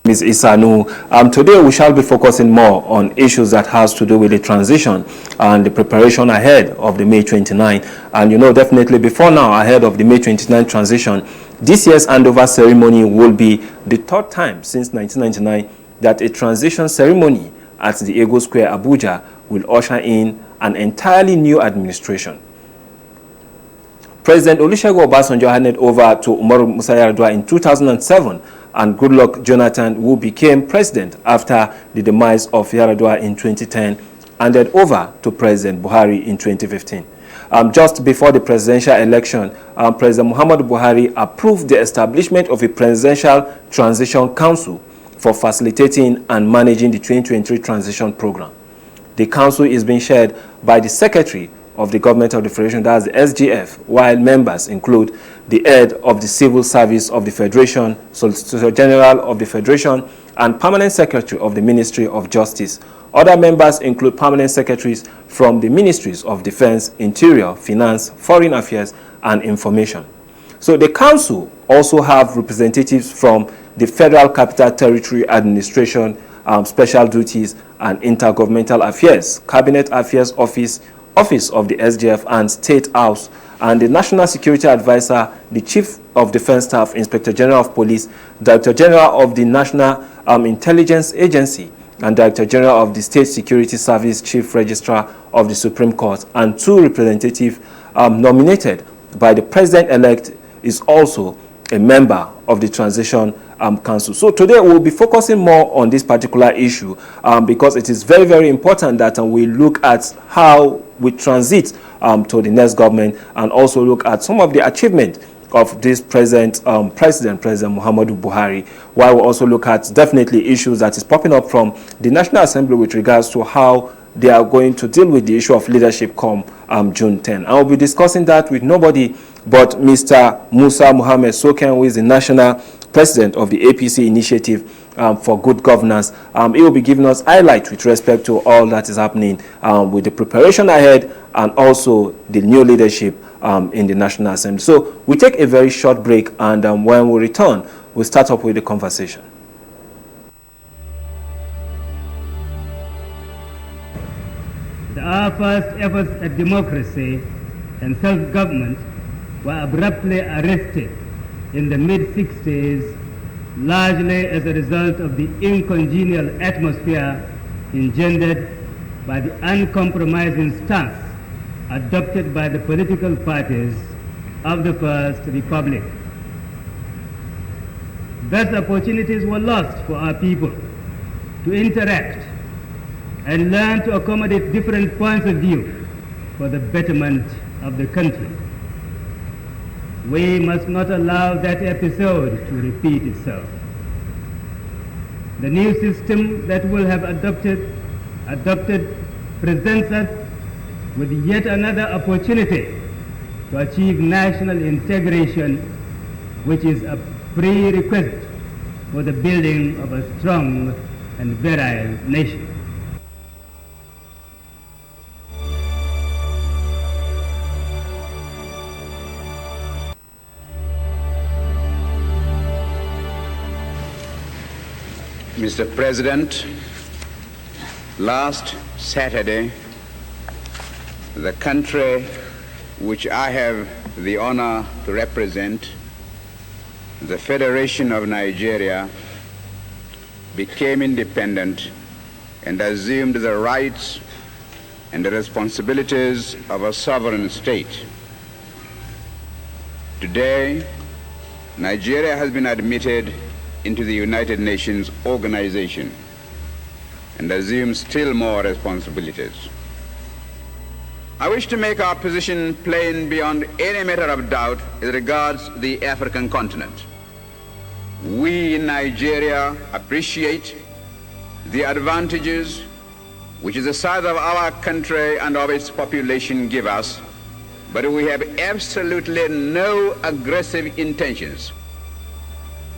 Ms. Isanu. Today we shall be focusing more on issues that has to do with the transition and the preparation ahead of the May 29. And you know, definitely before now, ahead of the May 29 transition, this year's handover ceremony will be the third time since 1999 that a transition ceremony at the Ego Square, Abuja, will usher in an entirely new administration. President Olusegun Obasanjo handed over to Umaru Musa Yar'Adua in 2007, and Goodluck Jonathan, who became president after the demise of Yar'Adua in 2010, handed over to President Buhari in 2015. Just before the presidential election, President Muhammadu Buhari approved the establishment of a presidential transition council for facilitating and managing the 2023 transition program. The council is being chaired by the Secretary of the Government of the Federation, that's the SGF, while members include the head of the Civil Service of the Federation, Solicitor General of the Federation, and Permanent Secretary of the Ministry of Justice. Other members include permanent secretaries from the Ministries of Defense, Interior, Finance, Foreign Affairs, and Information. So the council also have representatives from the Federal Capital Territory Administration, Special Duties and Intergovernmental Affairs, Cabinet Affairs Office of the SGF and State House, and the National Security Advisor, the Chief of Defense Staff, Inspector General of Police, Director General of the National Intelligence Agency, and Director General of the State Security Service, Chief Registrar of the Supreme Court, and two representatives nominated by the President-elect is also a member of the Transition Council. So today we'll be focusing more on this particular issue because it is very, very important that we look at how we transit to the next government, and also look at some of the achievements of this President Muhammadu Buhari, while we also look at definitely issues that is popping up from the National Assembly with regards to how they are going to deal with the issue of leadership come June 10. I will be discussing that with nobody but Mr. Musa Muhammad Soken, who is the National President of the APC Initiative for Good Governance. He will be giving us highlights with respect to all that is happening with the preparation ahead and also the new leadership in the National Assembly. So we take a very short break, and when we return, we'll start up with the conversation. Our first efforts at democracy and self-government were abruptly arrested in the mid-60s, largely as a result of the incongenial atmosphere engendered by the uncompromising stance adopted by the political parties of the First Republic. Thus, opportunities were lost for our people to interact and learn to accommodate different points of view for the betterment of the country. We must not allow that episode to repeat itself. The new system that will have adopted presents us with yet another opportunity to achieve national integration, which is a prerequisite for the building of a strong and virile nation. Mr. President, last Saturday, the country which I have the honor to represent, the Federation of Nigeria, became independent and assumed the rights and the responsibilities of a sovereign state. Today, Nigeria has been admitted into the United Nations organization and assumes still more responsibilities. I wish to make our position plain beyond any matter of doubt as regards the African continent. We in Nigeria appreciate the advantages which the size of our country and of its population give us, but we have absolutely no aggressive intentions.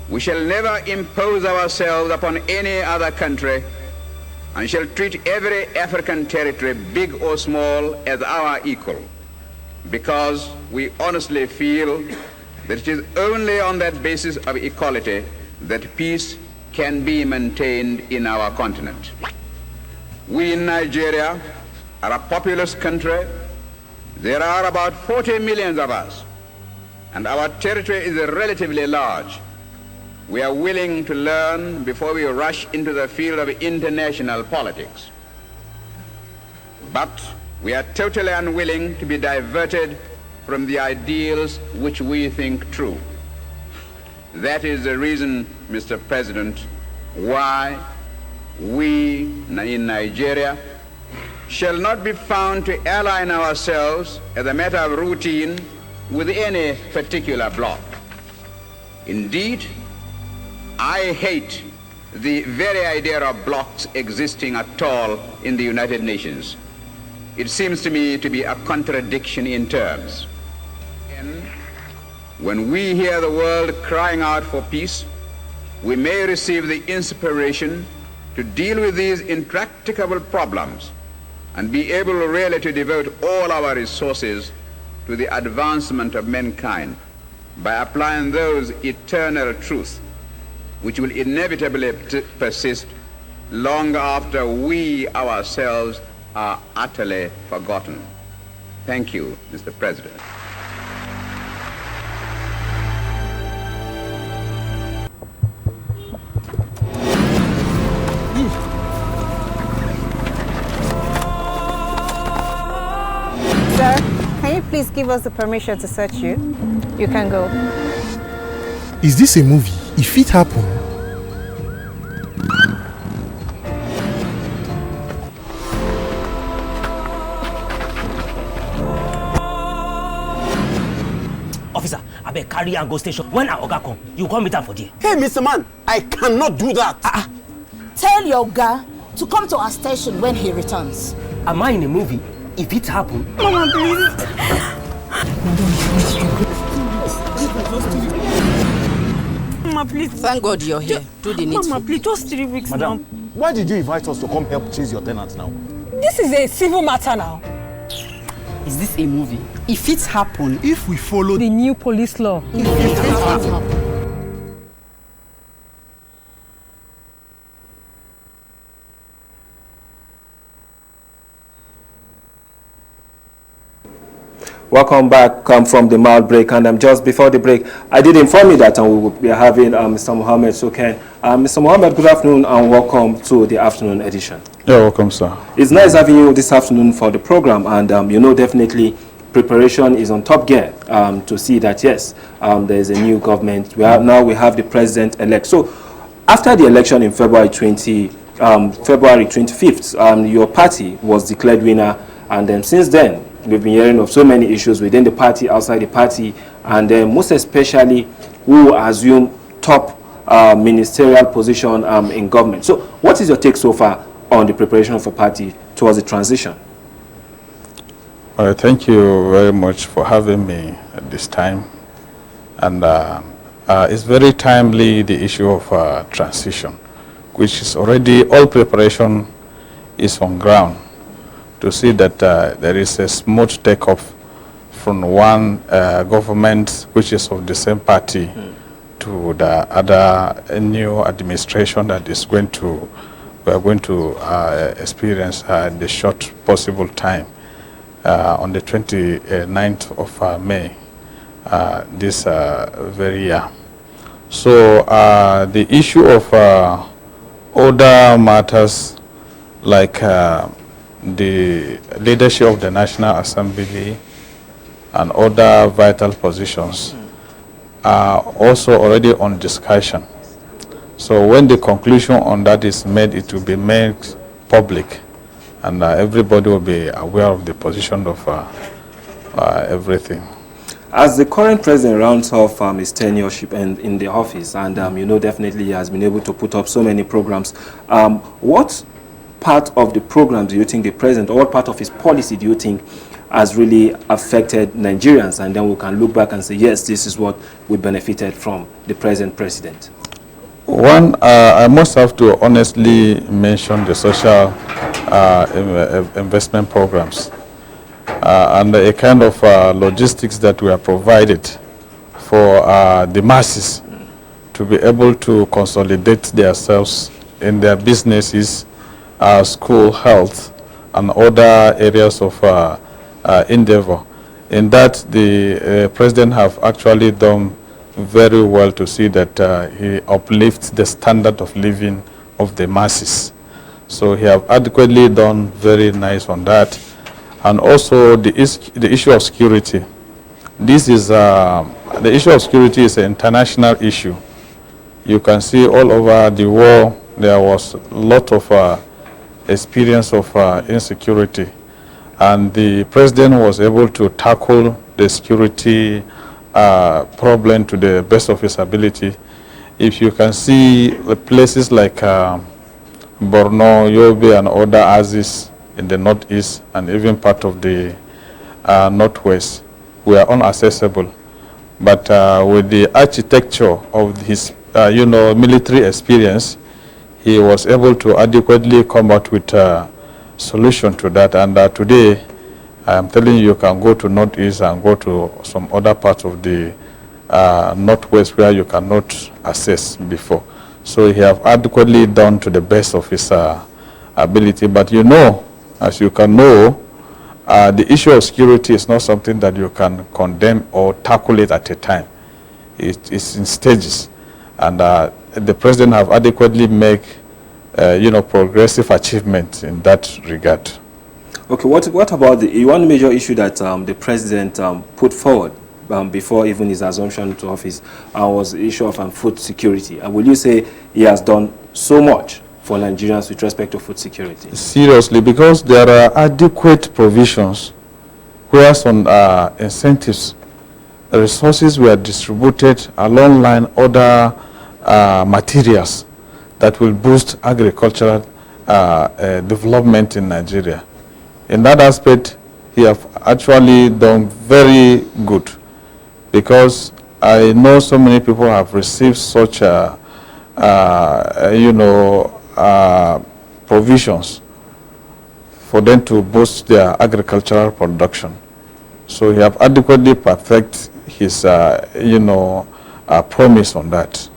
We shall never impose ourselves upon any other country and shall treat every African territory, big or small, as our equal, because we honestly feel that it is only on that basis of equality that peace can be maintained in our continent. We in Nigeria are a populous country. There are about 40 million of us, and our territory is relatively large. We are willing to learn before we rush into the field of international politics. But we are totally unwilling to be diverted from the ideals which we think true. That is the reason, Mr. President, why we in Nigeria shall not be found to align ourselves as a matter of routine with any particular bloc. Indeed, I hate the very idea of blocs existing at all in the United Nations. It seems to me to be a contradiction in terms. And when we hear the world crying out for peace, we may receive the inspiration to deal with these intractable problems and be able really to devote all our resources to the advancement of mankind by applying those eternal truths which will inevitably persist long after we ourselves are utterly forgotten. Thank you, Mr. President. Sir, can you please give us the permission to search you? You can go. Is this a movie? If it happened, officer, I beg carry and go station. When our Oga come, you come meet am for there. Hey, Mr. Man, I cannot do that. Tell your guy to come to our station when he returns. Am I in a movie? If it happen, Mama, please. Mama, please. Thank God you're here. Do the needful. Mama, please, just 3 weeks Madam, now. why did you invite us to come help chase your tenants now? This is a civil matter now. Is this a movie? If it happen, if we follow The new police law. Welcome back from the mild break, and just before the break, I did inform you that we will be having Mr. Mohammed Soken. Mr. Mohammed, good afternoon and welcome to the afternoon edition. Yeah, welcome, sir. It's nice having you this afternoon for the program, and you know, definitely preparation is on top gear to see that yes, there is a new government. We have the president-elect. So after the election in February 25th, your party was declared winner, and then since then we've been hearing of so many issues within the party, outside the party, and most especially who assume top ministerial position in government. So what is your take so far on the preparation of a party towards the transition? Thank you very much for having me at this time. And it's very timely, the issue of transition, which is already, all preparation is on ground to see that there is a smooth takeoff from one government, which is of the same party, to the other new administration that is we are going to experience in the short possible time on the 29th of May this very year. So the issue of other matters like the leadership of the National Assembly and other vital positions are also already on discussion. So when the conclusion on that is made, it will be made public, and everybody will be aware of the position of everything. As the current president rounds off his tenureship in the office, and you know, definitely he has been able to put up so many programs, what part of the program do you think the president, or what part of his policy do you think has really affected Nigerians, and then we can look back and say, yes, this is what we benefited from the present president? One, I must have to honestly mention the social investment programs and a kind of logistics that were provided for the masses to be able to consolidate themselves in their businesses, school, health, and other areas of endeavor. In that, the president have actually done very well to see that he uplifts the standard of living of the masses. So he have adequately done very nice on that. And also the issue of security. This is, the issue of security is an international issue. You can see all over the world there was a lot of experience of insecurity. And the president was able to tackle the security problem to the best of his ability. If you can see the places like Borno, Yobe, and other Aziz in the northeast and even part of the northwest, were inaccessible. But with the architecture of his military experience, he was able to adequately come out with a solution to that. And today, I am telling you can go to northeast and go to some other parts of the northwest where you cannot access before. So he have adequately done to the best of his ability. But you know, as you can know, the issue of security is not something that you can condemn or tackle it at a time. It's in stages. And the president have adequately made progressive achievement in that regard. Okay, what about the one major issue that the president put forward before even his assumption into office was the issue of food security? And will you say he has done so much for Nigerians with respect to food security? Seriously, because there are adequate provisions where some incentives, resources were distributed along line other materials that will boost agricultural development in Nigeria. In that aspect, he have actually done very good, because I know so many people have received such provisions for them to boost their agricultural production. So he have adequately perfect his promise on that.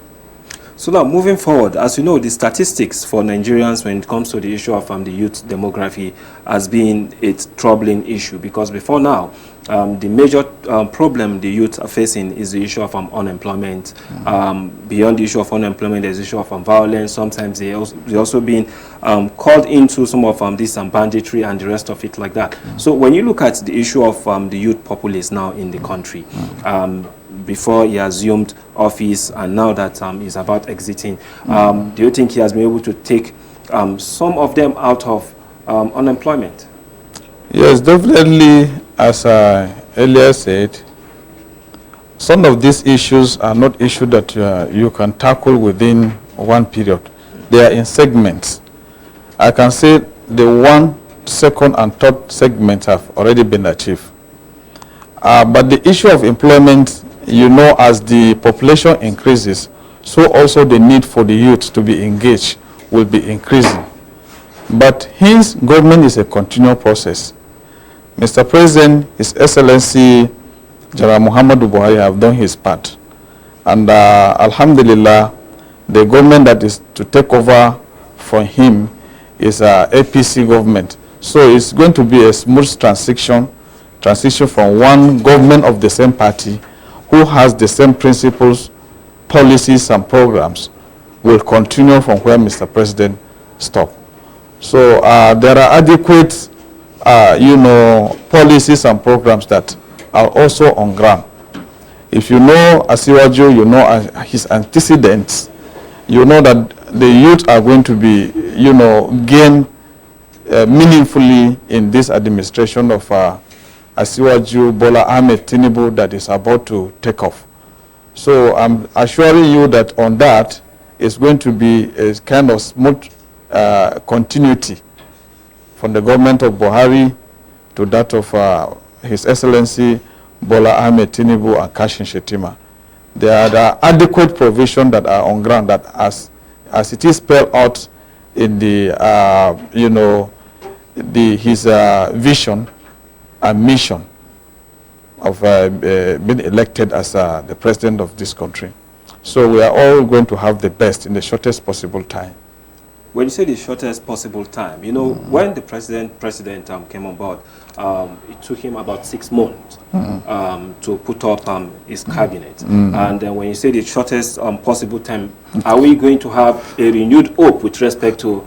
So now, moving forward, as you know, the statistics for Nigerians when it comes to the issue of the youth demography has been a troubling issue, because before now, the major problem the youth are facing is the issue of unemployment. Beyond the issue of unemployment, there's the issue of violence. Sometimes they also been called into some of this banditry and the rest of it like that. So when you look at the issue of the youth populace now in the country, before he assumed office and now that he's about exiting, do you think he has been able to take some of them out of unemployment? Yes, definitely. As I earlier said, some of these issues are not issues that you can tackle within one period. They are in segments. I can say the 1, 2nd, and 3rd segments have already been achieved. But the issue of employment, as the population increases, so also the need for the youth to be engaged will be increasing. But hence, government is a continual process. Mr. President, His Excellency General Muhammadu Buhari have done his part. And Alhamdulillah, the government that is to take over from him is APC government. So it's going to be a smooth transition from one government of the same party who has the same principles, policies, and programs will continue from where Mr. President stopped. So there are adequate policies and programs that are also on ground. If you know Asiwaju, you know his antecedents, you know that the youth are going to be, gain meaningfully in this administration of Asiwaju Bola Ahmed Tinubu that is about to take off. So I'm assuring you that on that, it's going to be a kind of smooth continuity from the government of Buhari to that of His Excellency Bola Ahmed Tinubu and Kashim Shettima. There are adequate provisions that are on ground that as it is spelled out in the, his vision and mission of being elected as the president of this country. So we are all going to have the best in the shortest possible time. When you say the shortest possible time, you know, when the president came on board, it took him about 6 months to put up his cabinet. And then when you say the shortest possible time, are we going to have a renewed hope with respect to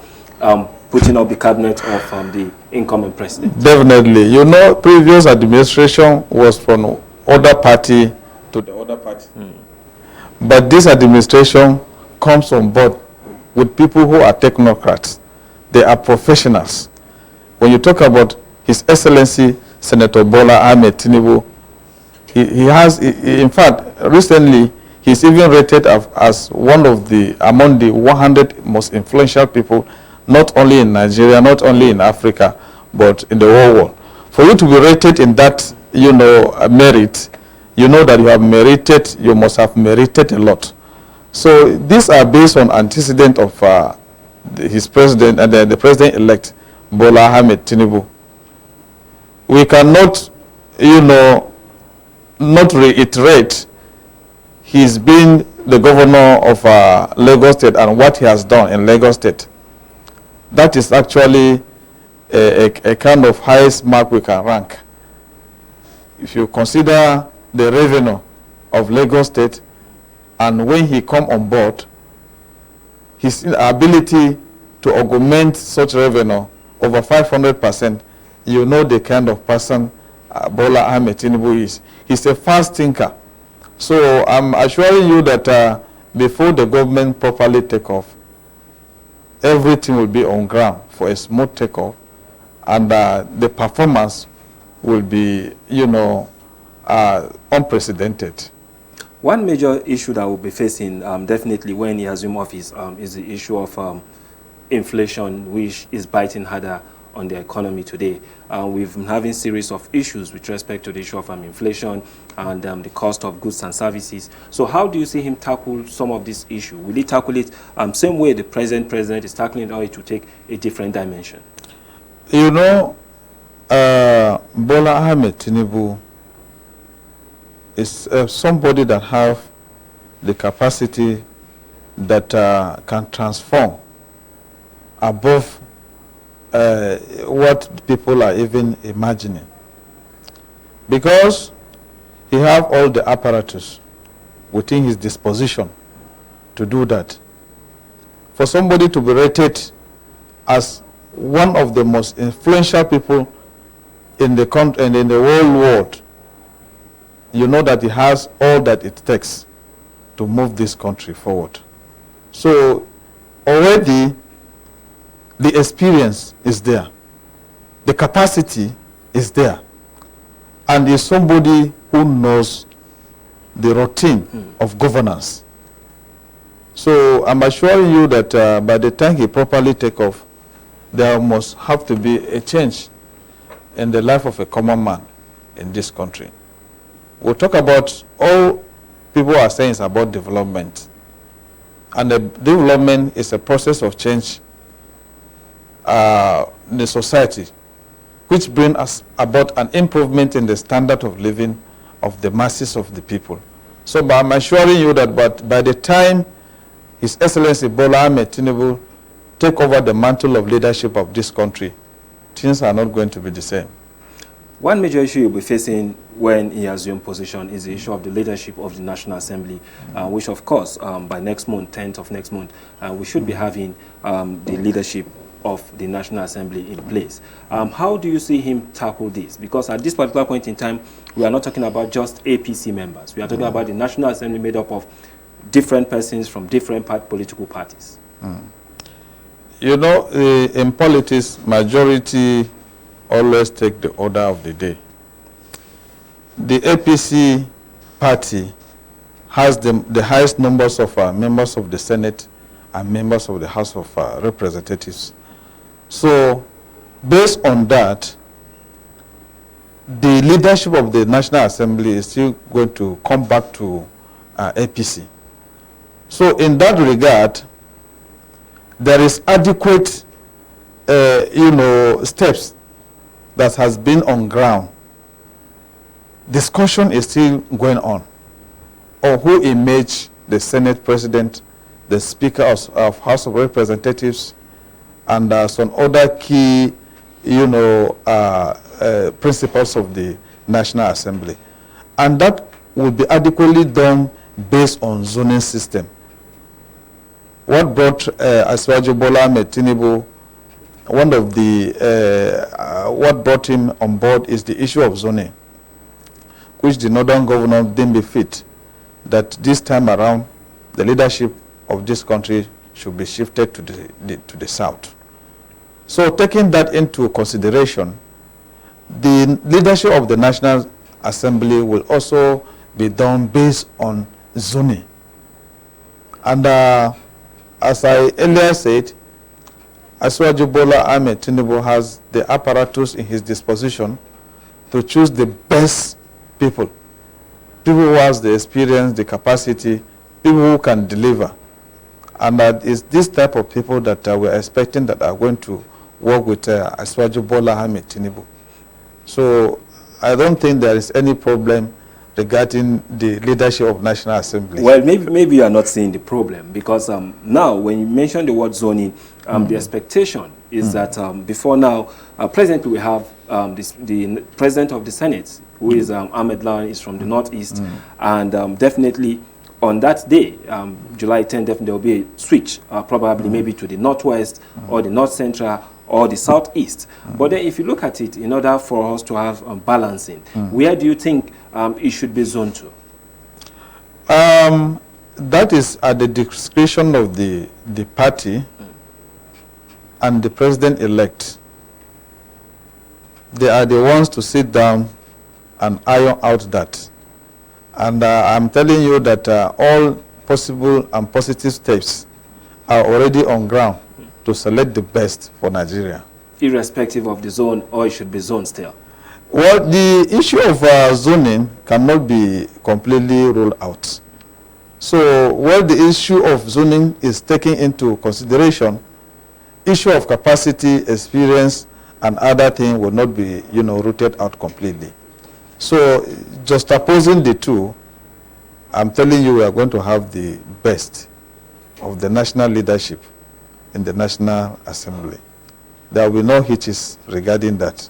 putting up the cabinet of the incoming president? Definitely. You know, previous administration was from other party to the other party. But this administration comes on board with people who are technocrats. They are professionals. When you talk about His Excellency Senator Bola Ahmed Tinubu, he has, in fact, recently, he's even rated as one of among the 100 most influential people, not only in Nigeria, not only in Africa, but in the whole world. For you to be rated in that, you know, merit, you know that you must have merited a lot. So these are based on antecedent of his president and the president-elect, Bola Ahmed Tinubu. We cannot, you know, not reiterate he's been the governor of Lagos State and what he has done in Lagos State. That is actually a kind of highest mark we can rank. If you consider the revenue of Lagos State, and when he come on board, his ability to augment such revenue over 500%, you know the kind of person Bola Ahmed Tinubu is. He's a fast thinker. So I'm assuring you that before the government properly take off, everything will be on ground for a smooth takeoff, and the performance will be, you know, unprecedented. One major issue that we'll be facing definitely when he assumes office is the issue of inflation, which is biting harder on the economy today. We've been having series of issues with respect to the issue of inflation and the cost of goods and services. So how do you see him tackle some of these issues? Will he tackle it same way the present president is tackling it, or it will take a different dimension? You know, Bola Ahmed Tinubu is somebody that have the capacity that can transform above what people are even imagining, because he have all the apparatus within his disposition to do that. For somebody to be rated as one of the most influential people in the country and in the whole world, you know that he has all that it takes to move this country forward. So already the experience is there, the capacity is there, and is somebody who knows the routine of governance. So I'm assuring you that by the time he properly take off, there must have to be a change in the life of a common man in this country. We'll talk about, all people are saying is about development. And the development is a process of change in the society, which brings us about an improvement in the standard of living of the masses of the people. So I'm assuring you that by the time His Excellency Bola Ahmed Tinubu take over the mantle of leadership of this country, things are not going to be the same. One major issue you'll be facing when he assumes position is the issue of the leadership of the National Assembly, which of course by next month, 10th of next month, we should be having the leadership of the National Assembly in place. How do you see him tackle this? Because at this particular point in time, we are not talking about just APC members. We are talking about the National Assembly made up of different persons from different political parties. You know, in politics, majority always take the order of the day. The APC party has the highest numbers of members of the Senate and members of the House of Representatives. So, based on that, the leadership of the National Assembly is still going to come back to APC. So, in that regard, there is adequate, steps that has been on ground. Discussion is still going on who emerge the Senate President, the Speaker of House of Representatives, and some other key, principles of the National Assembly. And that will be adequately done based on zoning system. What brought Asiwaju Bola Ahmed Tinubu, one of the, what brought him on board is the issue of zoning, which the northern governor deemed fit that this time around the leadership of this country should be shifted to the south. So taking that into consideration, the leadership of the National Assembly will also be done based on zoning. And as I earlier said, Asiwaju Bola Ahmed Tinubu has the apparatus in his disposition to choose the best people who has the experience, the capacity, people who can deliver. And that is this type of people that we're expecting that are going to work with Asiwaju Bola Ahmed Tinubu. So I don't think there is any problem regarding the leadership of National Assembly. Well, maybe you are not seeing the problem, because now when you mention the word zoning, the expectation is that before now, presently we have the President of the Senate, who is Ahmed Lawan, is from the Northeast, and definitely on that day, July 10th, definitely there will be a switch, probably maybe to the Northwest or the North Central or the Southeast. But then if you look at it, in order for us to have balancing, where do you think it should be zoned to? That is at the discretion of the party and the president-elect. They are the ones to sit down and iron out that. And I'm telling you that all possible and positive steps are already on ground to select the best for Nigeria. Irrespective of the zone, or it should be zoned still? Well, the issue of zoning cannot be completely ruled out. So while the issue of zoning is taken into consideration, issue of capacity, experience, and other things will not be, rooted out completely. So just opposing the two, I'm telling you we are going to have the best of the national leadership in the National Assembly. There will be no hitches regarding that.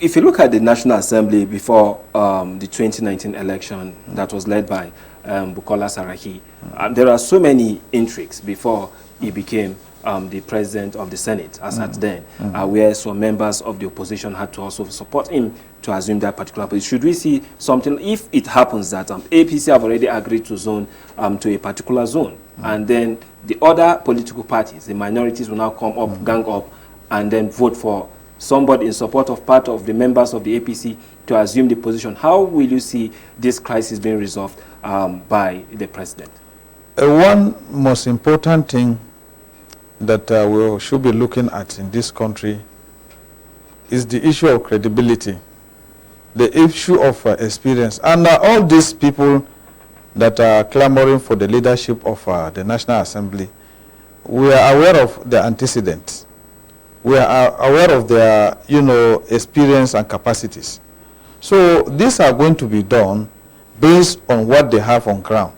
If you look at the National Assembly before the 2019 election that was led by Bukola Saraki, there are so many intrigues before he became the president of the Senate, as at then, where some members of the opposition had to also support him to assume that particular position. Should we see something, if it happens that APC have already agreed to zone to a particular zone, and then the other political parties, the minorities, will now come up, gang up, and then vote for somebody in support of part of the members of the APC to assume the position, how will you see this crisis being resolved by the president? One most important thing that we should be looking at in this country is the issue of credibility, the issue of experience. And all these people that are clamoring for the leadership of the National Assembly, we are aware of the antecedents. We are aware of their, experience and capacities. So these are going to be done based on what they have on ground.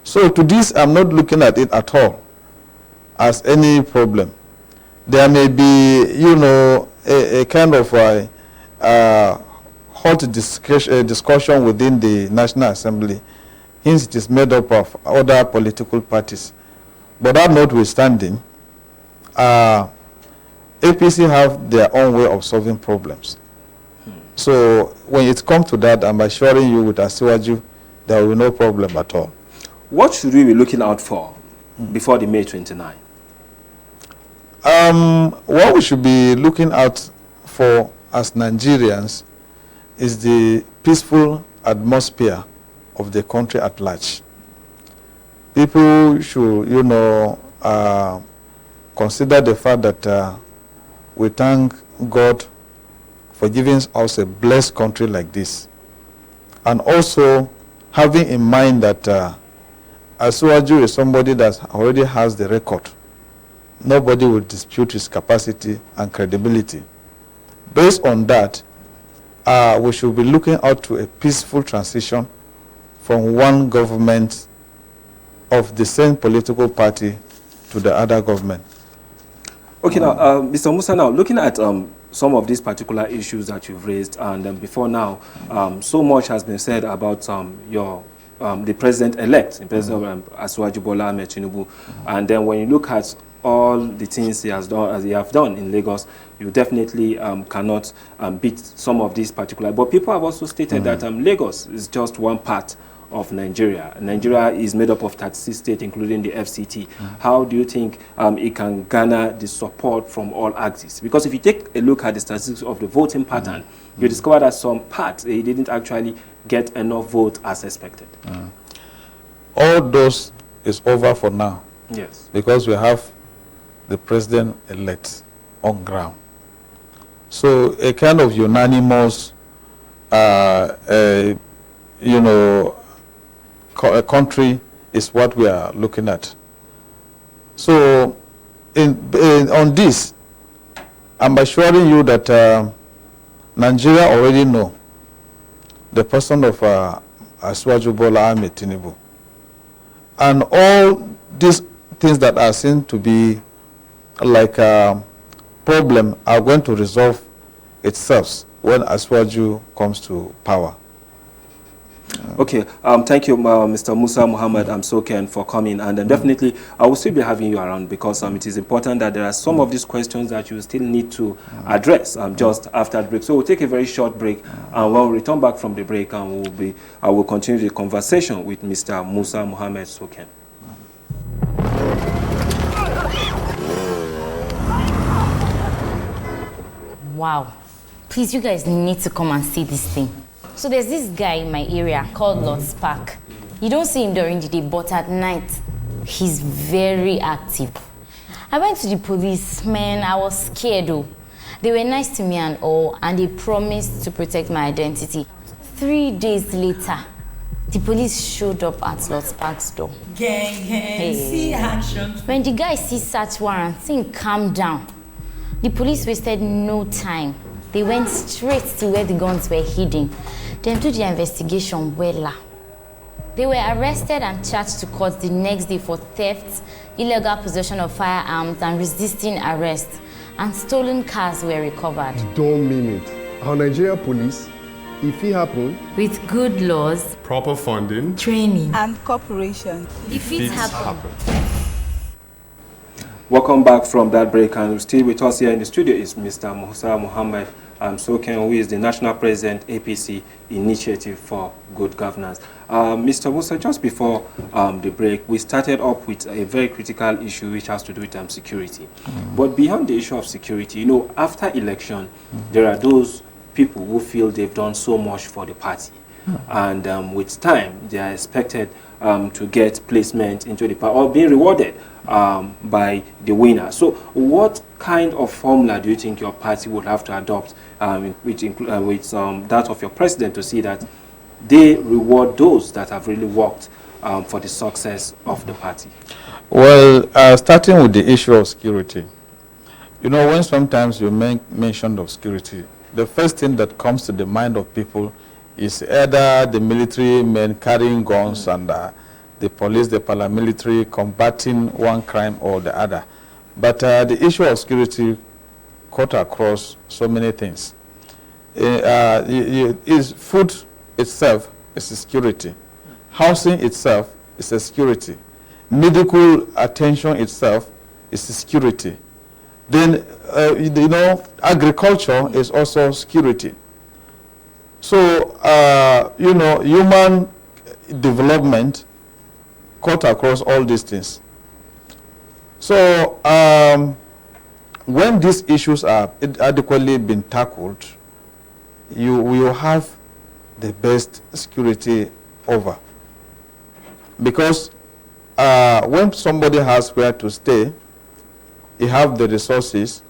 So to this, I'm not looking at it at all as any problem. There may be, a kind of hot discussion within the National Assembly. Hence, it is made up of other political parties. But that notwithstanding, APC have their own way of solving problems. So when it comes to that, I'm assuring you with Asiwaju, there will be no problem at all. What should we be looking out for before the May 29? What we should be looking out for as Nigerians is the peaceful atmosphere of the country at large. People should, consider the fact that we thank God for giving us a blessed country like this. And also having in mind that Asiwaju is somebody that already has the record. Nobody will dispute his capacity and credibility. Based on that, we should be looking out to a peaceful transition from one government of the same political party to the other government. Okay, now, Mr. Musa, now, looking at some of these particular issues that you've raised, and before now, so much has been said about the president-elect, President Asiwaju Bola Ahmed Tinubu, and then when you look at all the things he has done, as he have done in Lagos, you definitely cannot beat some of these particular. But people have also stated that Lagos is just one part of Nigeria. Nigeria is made up of 36 states, including the FCT. How do you think it can garner the support from all axes? Because if you take a look at the statistics of the voting pattern, you discover that some parts, they didn't actually get enough vote as expected. All those is over for now. Yes. Because we have the president-elect on ground. So a kind of unanimous, a country is what we are looking at. So on this, I'm assuring you that Nigeria already know the person of Asiwaju Bola Ahmed Tinubu. And all these things that are seen to be like a problem are going to resolve itself when Asiwaju comes to power. Okay, thank you, Mr. Musa Muhammad Soken, for coming, and definitely I will still be having you around, because it is important that there are some of these questions that you still need to address just after the break. So we'll take a very short break, and when we return back from the break, and I will continue the conversation with Mr. Musa Muhammad Soken. Wow, please, you guys need to come and see this thing. So there's this guy in my area called Lord Spark. You don't see him during the day, but at night, he's very active. I went to the police, man, I was scared though. They were nice to me and all, and they promised to protect my identity. 3 days later, the police showed up at Lord Spark's door. See action. When the guy sees search warrant, think calm down. The police wasted no time. They went straight to where the guns were hidden. Then do the investigation wella. They were arrested and charged to court the next day for theft, illegal possession of firearms, and resisting arrest. And stolen cars were recovered. Don't mean it. Our Nigeria police, if it happen, with good laws, proper funding, training, and cooperation, if it happen. Welcome back from that break, and still with us here in the studio is Mr. Musa Muhammad Soken, who is the National President, APC Initiative for Good Governance. Mr. Musa, just before the break, we started up with a very critical issue which has to do with security. But beyond the issue of security, you know, after election, there are those people who feel they've done so much for the party. And with time, they are expected to get placement into the party or being rewarded by the winner. So what kind of formula do you think your party would have to adopt with that of your president to see that they reward those that have really worked for the success of the party? Well, starting with the issue of security, you know, when sometimes you make mention of security, the first thing that comes to the mind of people is either the military men carrying guns and the police, the paramilitary combating one crime or the other. But the issue of security cut across so many things. Food itself is a security. Housing itself is a security. Medical attention itself is a security. Then, you know, agriculture is also security. So, you know, human development cut across all these things. So, when these issues are adequately been tackled, you will have the best security over. Because when somebody has where to stay, he have the resources,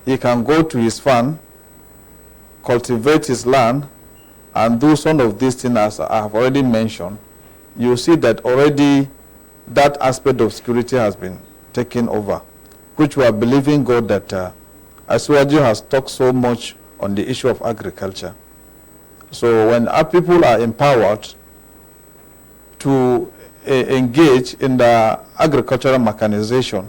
he can go to his farm, cultivate his land, and do some of these things as I have already mentioned. You see that already that aspect of security has been taken over, which we are believing God that Asiwaju has talked so much on the issue of agriculture. So when our people are empowered, to engage in the agricultural mechanization,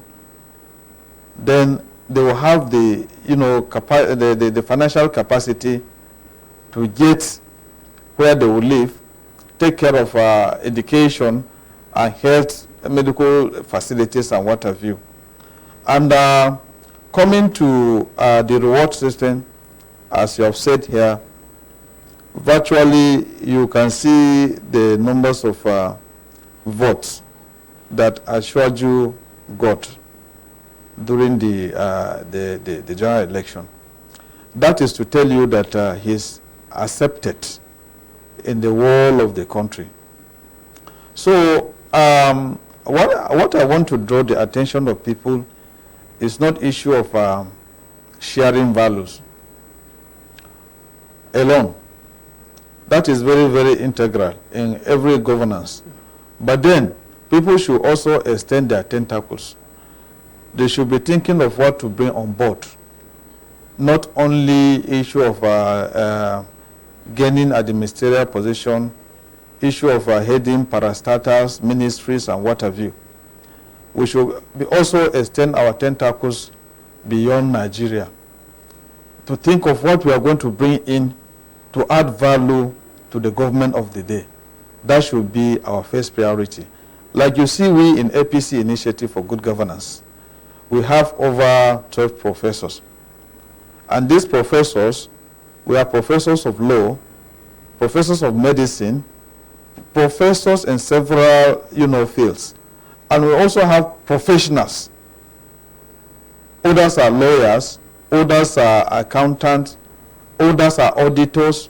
then they will have the, the financial capacity to get where they will live, take care of education and health, medical facilities and what have you. And coming to the reward system, as you have said here, virtually you can see the numbers of votes that Asiwaju got during the general election. That is to tell you that he's accepted in the whole of the country. So what I want to draw the attention of people is not issue of sharing values alone. That is very, very integral in every governance. But then people should also extend their tentacles. They should be thinking of what to bring on board, not only issue of gaining a ministerial position, issue of heading parastatals, ministries, and what have you. We should also extend our tentacles beyond Nigeria to think of what we are going to bring in to add value to the government of the day. That should be our first priority. Like you see, we in APC Initiative for Good Governance, we have over 12 professors. And these professors, we are professors of law, professors of medicine, professors in several, fields. And we also have professionals. Others are lawyers, others are accountants, others are auditors,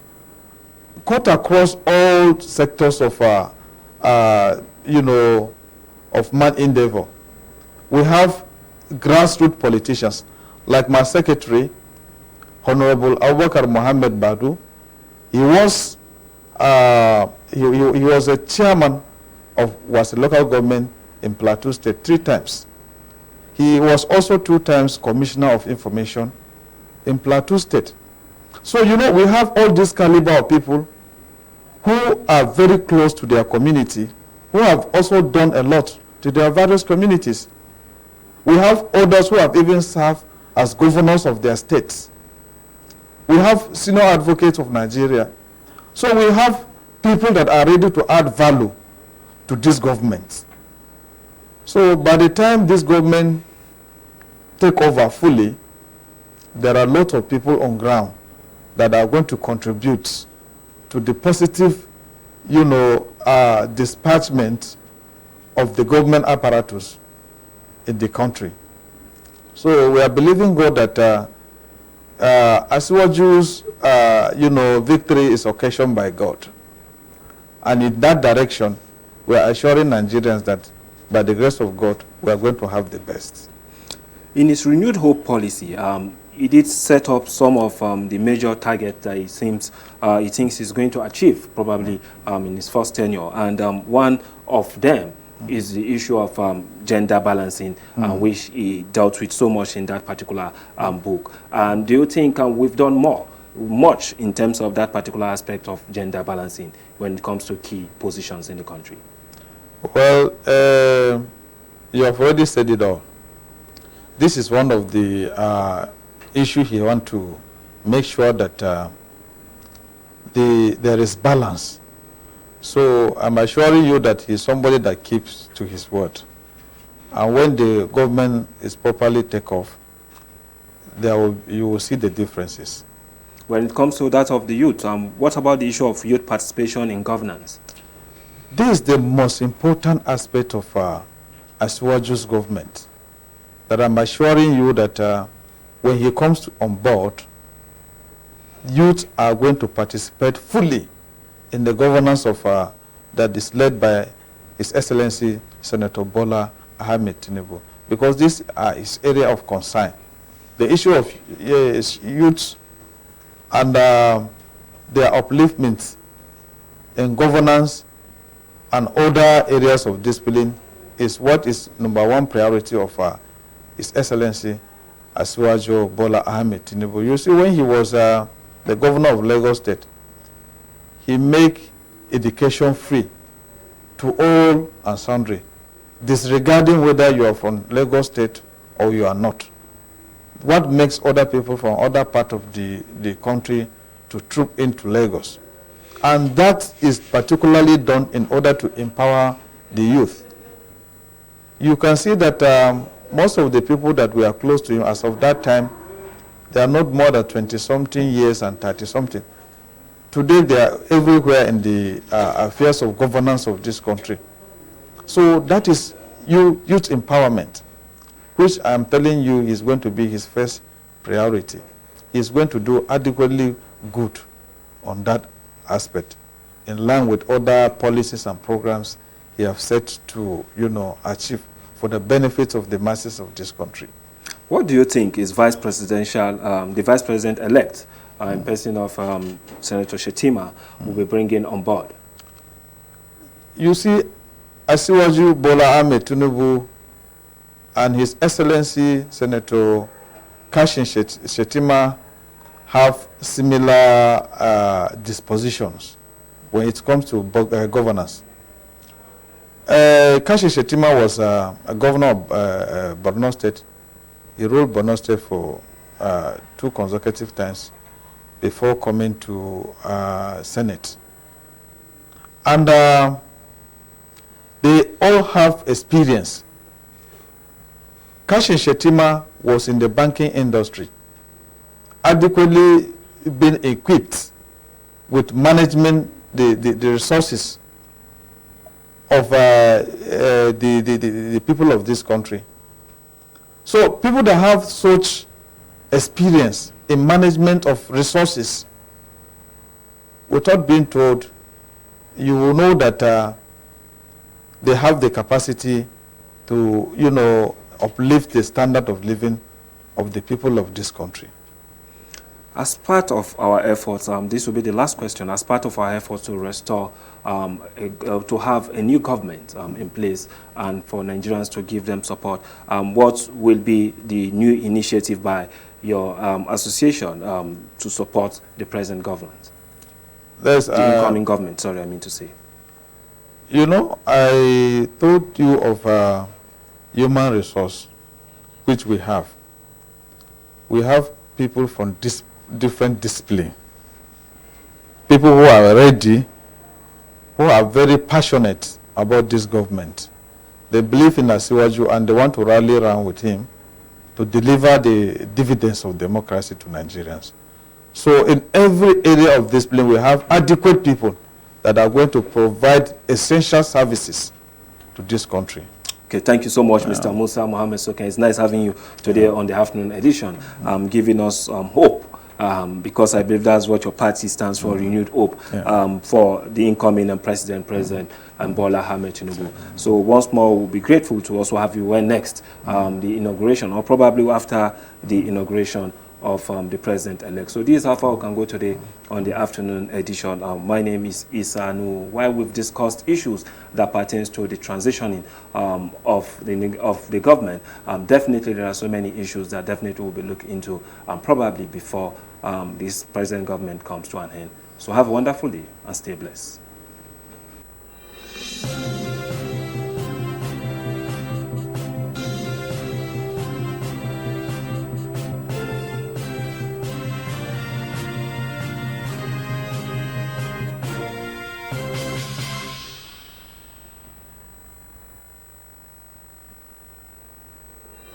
cut across all sectors of, of man endeavor. We have grassroots politicians, like my secretary, Honorable Abubakar Mohammed Badu. He was he was a chairman of a local government in Plateau State 3 times. He was also 2 times Commissioner of Information in Plateau State. So, we have all this caliber of people who are very close to their community, who have also done a lot to their various communities. We have others who have even served as governors of their states. We have senior advocates of Nigeria. So we have people that are ready to add value to this government. So by the time this government take over fully, there are a lot of people on ground that are going to contribute to the positive, dispatchment of the government apparatus in the country. So we are believing God that Asiwaju's, victory is occasioned by God. And in that direction, we are assuring Nigerians that by the grace of God, we are going to have the best. In his renewed hope policy, he did set up some of the major targets that he thinks he's going to achieve probably in his first tenure. And one of them is the issue of gender balancing, which he dealt with so much in that particular book. Do you think we've done much in terms of that particular aspect of gender balancing when it comes to key positions in the country? Well, you have already said it all. This is one of the issues he wants to make sure that there is balance. So I'm assuring you that he's somebody that keeps to his word. And when the government is properly take off, you will see the differences. When it comes to that of the youth, what about the issue of youth participation in governance? This is the most important aspect of Asiwaju's government. That I'm assuring you that when he comes on board, youth are going to participate fully in the governance of that is led by His Excellency Senator Bola Ahmed Tinubu, because this is area of concern. The issue of youth and their upliftment in governance and other areas of discipline is what is #1 priority of His Excellency Asiwaju Bola Ahmed Tinubu. You see, when he was the governor of Lagos State, he made education free to all and sundry, disregarding whether you are from Lagos State or you are not. What makes other people from other part of the country to troop into Lagos? And that is particularly done in order to empower the youth. You can see that most of the people that were close to him as of that time, they are not more than 20-something years and 30-something. Today, they are everywhere in the affairs of governance of this country. So that is youth empowerment, which I am telling you is going to be his first priority. He is going to do adequately good on that aspect, in line with other policies and programs he has set to, achieve for the benefits of the masses of this country. What do you think is the vice president-elect in person of Senator Shettima will be bringing on board? You see, Asiwaju Bola Ahmed Tinubu and His Excellency Senator Kashim Shettima have similar dispositions when it comes to governance. Kashim Shettima was a governor of Borno State. He ruled Borno State for 2 consecutive times before coming to Senate. And they all have experience. Kashim Shettima was in the banking industry, adequately been equipped with management, the resources of the people of this country. So people that have such experience in management of resources, without being told, you will know that they have the capacity to, uplift the standard of living of the people of this country. As part of our efforts, this will be the last question, as part of our efforts to restore, to have a new government in place and for Nigerians to give them support, what will be the new initiative by your association to support the present government? The incoming government, sorry, I mean to say. I told you of human resource, which we have. We have people from different discipline. People who are ready, who are very passionate about this government. They believe in Asiwaju and they want to rally around with him to deliver the dividends of democracy to Nigerians. So in every area of discipline, we have adequate people that are going to provide essential services to this country. Okay, thank you so much, Mr. Musa Mohammed Soken. It's nice having you today on the afternoon edition, giving us hope, because I believe that's what your party stands for, renewed hope, for the incoming President Bola Ahmed Tinubu. So once more, we'll be grateful to also have you when next, the inauguration, or probably after the inauguration of the president-elect. So this is how far we can go today on the afternoon edition. My name is Isa Anu. While we've discussed issues that pertains to the transitioning of the government, definitely there are so many issues that definitely will be looked into probably before this present government comes to an end. So have a wonderful day and stay blessed.